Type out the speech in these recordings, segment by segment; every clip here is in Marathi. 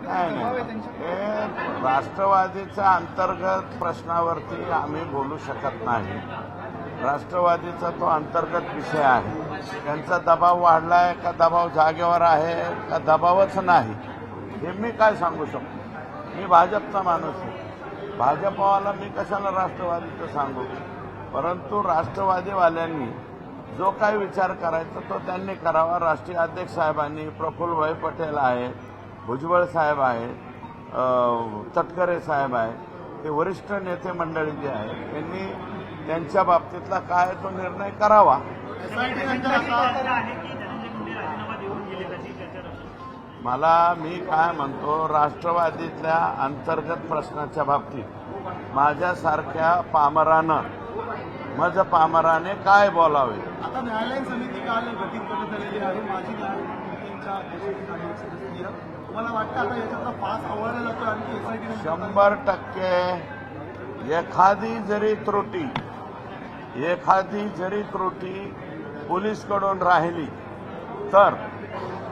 नाही, हे राष्ट्रवादीच्या अंतर्गत प्रश्नावरती आम्ही बोलू शकत नाही. राष्ट्रवादीचा तो अंतर्गत विषय आहे. त्यांचा दबाव वाढलाय का दबाव जागेवर आहे का दबावच नाही हे मी काय सांगू शकतो. मी भाजपचा माणूस आहे. भाजपवाला मी कशाला राष्ट्रवादीचं सांगू. परंतु राष्ट्रवादीवाल्यांनी जो काही विचार करायचा तो त्यांनी करावा. राष्ट्रीय अध्यक्ष साहेबांनी, प्रफुल्लभाई पटेल आहे, भुजबळ साहेब आहे, तटकरे साहेब आहे, ते वरिष्ठ नेते मंडळी जे आहेत त्यांनी त्यांच्या बाबतीतला काय तो निर्णय करावा. मी काय म्हणतो, राष्ट्रवादीतल्या अंतर्गत प्रश्नाच्या बाबतीत माझ्यासारख्या पामराने काय बोलावे. आता न्यायालयीन समिती काल गठीत करण्यात आलेली आहे. माजी न्यायमूर्तींच्या सदस्यीय तुम्हाला वाटतं आता याच्यातला पास आवडला जातो आणि एसआयटी 100% एखादी जरी त्रुटी पोलीसकडून राहिली तर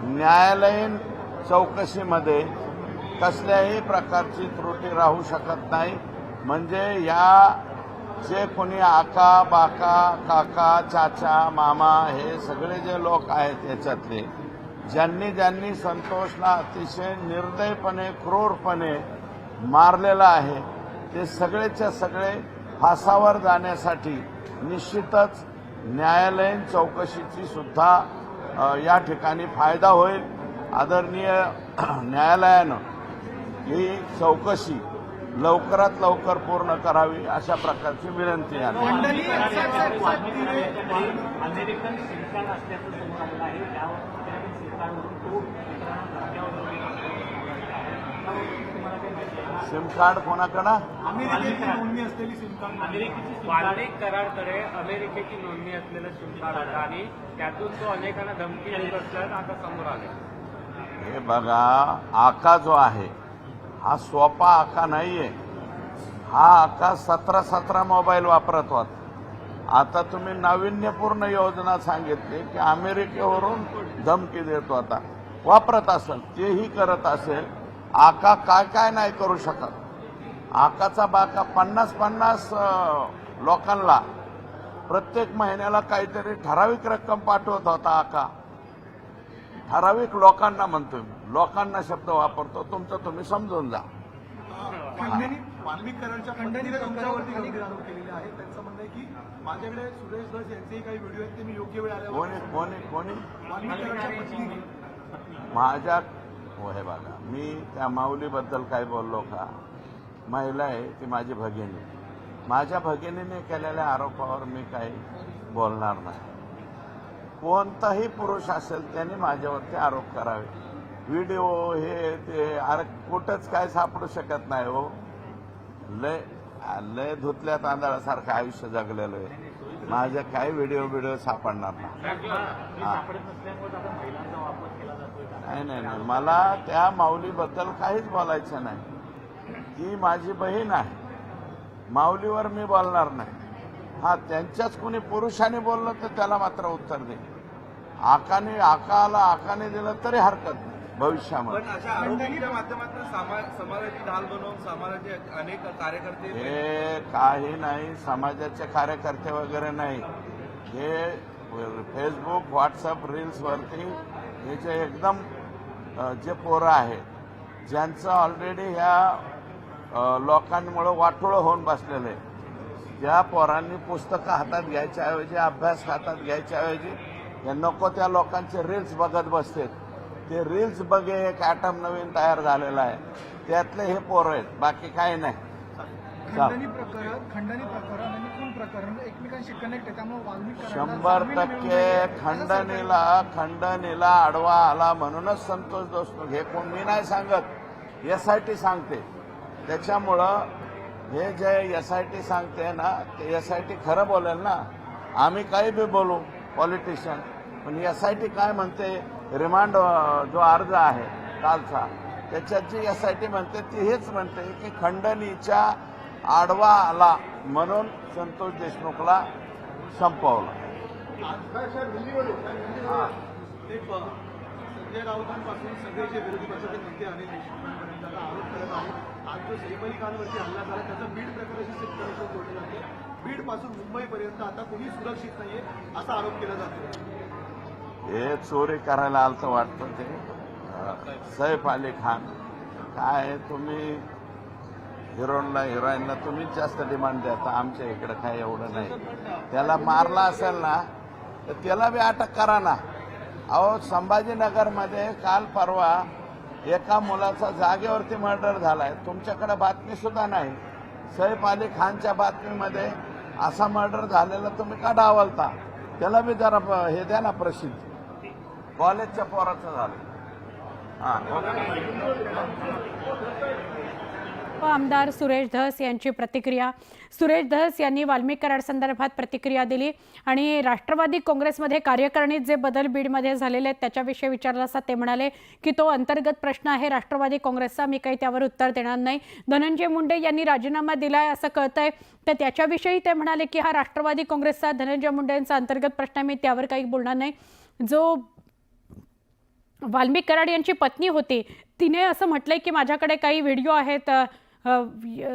न्यायालयीन चौकशीमध्ये कसल्याही प्रकारची त्रुटी राहू शकत नाही. म्हणजे या जे कोणी आका बाका काका चाचा मामा हे सगळे जे लोक आहेत याच्यातले ज्यांनी संतोषला अतिशय निर्दयपणे क्रूरपणे मारलेला आहे ते सगळेच्या सगळे फासावर जाण्यासाठी निश्चितच न्यायालयीन चौकशीची सुद्धा या ठिकाणी फायदा होईल. आदरणीय न्यायालयानं ही चौकशी लवकरात लवकर पूर्ण करावी अशा प्रकारची विनंती आहे. अमेरिकन सिमकार्ड असल्याचं समोर आलेलं आहे. त्यावर सिम कार्ड कोणाकडं? अमेरिकेची नोंदणी असलेली सिम कार्ड. वाल्मिक करारकडे अमेरिकेची नोंदणी असलेलं सिम कार्ड आहे आणि त्यातून तो अनेकांना धमकी देत असल्याचं आता समोर आले. हे बघा, आका जो आहे हा सोपा आका नाहीये. हा आका 17 मोबाईल वापरत होता. आता तुम्ही नाविन्यपूर्ण योजना सांगितली की अमेरिकेवरून धमकी देत होता. वापरत असेल, तेही करत असेल. आका काय नाही करू शकत. आकाचा बाका 50 लोकांना प्रत्येक महिन्याला काहीतरी ठराविक रक्कम पाठवत होता. आका ठराविक लोकांना म्हणतोय, लोकांना शब्द वापरतो. तुमचं तुम्ही समजून जा. वाल्मिक करारच्या खंडणीने तुमच्यावरती गंभीर आरोप केलेले आहेत. त्यांचं म्हणणं आहे की माझ्याकडे सुरेश धस यांचेही काही व्हिडिओ आहेत ते मी योग्य वेळ आल्यावर कोणी वाल्मिक करारच्या पत्नीने माझ्या हे बघा, मी त्या माऊलीबद्दल काय बोललो का? महिला आहे ती माझी भगिनी. माझ्या भगिनीने केलेल्या आरोपावर मी काही बोलणार नाही. कोणताही पुरुष असेल त्याने माझ्यावरती आरोप करावे. व्हिडिओ हे ते अरे कुठंच काय सापडू शकत नाही. हो, लय धुतल्या तांदळासारखं आयुष्य जगलेलं आहे. माझे काही व्हिडिओ सापडणार नाही. मला त्या माऊलीबद्दल काहीच बोलायचं नाही. ती माझी बहीण आहे. माऊलीवर मी बोलणार नाही. हा, त्यांच्याच कोणी पुरुषाने बोललं तर त्याला मात्र उत्तर दे. आकाने दिलं तरी हरकत नाही भविष्यामध्ये. पण अशा आरोपांच्या माध्यमातून समाजाची ढाल बनवून समाजाचे अनेक कार्यकर्ते हे काही नाही. समाजाचे कार्यकर्ते वगैरे नाही. हे फेसबुक व्हॉट्सअप रील्सवरती हे जे एकदम जे पोरं आहेत ज्यांचं ऑलरेडी ह्या लोकांमुळे वाटोळं होऊन बसलेलं आहे, त्या पोरांनी पुस्तकं हातात घ्यायच्या ऐवजी, अभ्यास हातात घ्यायच्या ऐवजी या नको त्या लोकांचे रील्स बघत बसतात. ते रील्स बघे एक ॲटम नवीन तयार झालेला आहे. त्यातले हे पोरं आहेत, बाकी काही नाही. खंडणी प्रकरण आणि खून प्रकरण एकमेकांशी कनेक्ट आहे. त्यामुळे वाल्मिक 100% खंडणीला आडवा आला म्हणूनच संतोष देशमुख हे कोण मी नाही सांगत, एसआयटी सांगते. त्याच्यामुळं हे जे एसआयटी सांगते ना, ते एसआयटी खरं बोलेल ना. आम्ही काही बी बोलू पॉलिटिशियन, पण एसआयटी काय म्हणते, रिमांड जो अर्ज आहे कालचा त्याच्यात जी एसआयटी म्हणते ती हेच म्हणते की खंडणीच्या आडवा आला म्हणून संतोष देशमुखला संपवलं. संजय राऊतांपासून सगळे जे विरोधी पक्षाचे नेते अनिल देशमुखांपर्यंत आता आरोप करत आहेत. आज जो सैफ अली खानवरती हल्ला झाला त्याचं बीड प्रकरणाशी शेतकऱ्यांशी जोडलं जाते. बीड पासून मुंबईपर्यंत आता कोणी सुरक्षित नाहीये असा आरोप केला जातो. हे चोरी करायला आलं वाटतं ते सैफ अली खान. काय तुम्ही हिरोईनला हिरोईनला तुम्हीच जास्त डिमांड देता, आमच्या इकडे काय एवढं नाही. त्याला मारला असेल ना तर त्याला बी अटक करा ना. अहो संभाजीनगरमध्ये काल परवा एका मुलाचा जागेवरती मर्डर झालाय, तुमच्याकडे बातमी सुद्धा नाही. सैफ अली खानच्या बातमीमध्ये असा मर्डर झालेला तुम्ही का डावलता? त्याला बी जरा हे द्या ना प्रसिद्धी. कॉलेजच्या पोराचं झालं. हां आमदार सुरेश धस यांची प्रतिक्रिया. सुरेश धस यांनी वाल्मिक कराड संदर्भात प्रतिक्रिया दिली आणि राष्ट्रवादी काँग्रेसमध्ये कार्यकारिणीत जे बदल बीडमध्ये झालेले आहेत त्याच्याविषयी विचारला असता ते म्हणाले की तो अंतर्गत प्रश्न आहे राष्ट्रवादी काँग्रेसचा, मी काही त्यावर उत्तर देणार नाही. धनंजय मुंडे यांनी राजीनामा दिलाय असं कळतंय, तर त्याच्याविषयी ते म्हणाले की हा राष्ट्रवादी काँग्रेसचा धनंजय मुंडे यांचा अंतर्गत प्रश्न आहे, मी त्यावर काही बोलणार नाही. जो वाल्मिक कराड यांची पत्नी होती तिने असं म्हटलंय की माझ्याकडे काही व्हिडिओ आहेत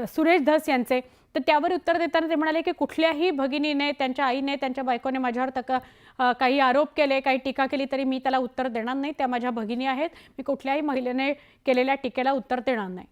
सुरेश धस यांचे, तर त्यावर उत्तर देताना ते म्हणाले की कुठल्याही भगिनीने, त्यांच्या आईने, त्यांच्या बायकोने माझ्यावर काही आरोप केले, काही टीका केली तरी मी त्याला उत्तर देणार नाही. त्या माझ्या भगिनी आहेत, मी कुठल्याही महिलेने केलेल्या टीकेला उत्तर देणार नाही.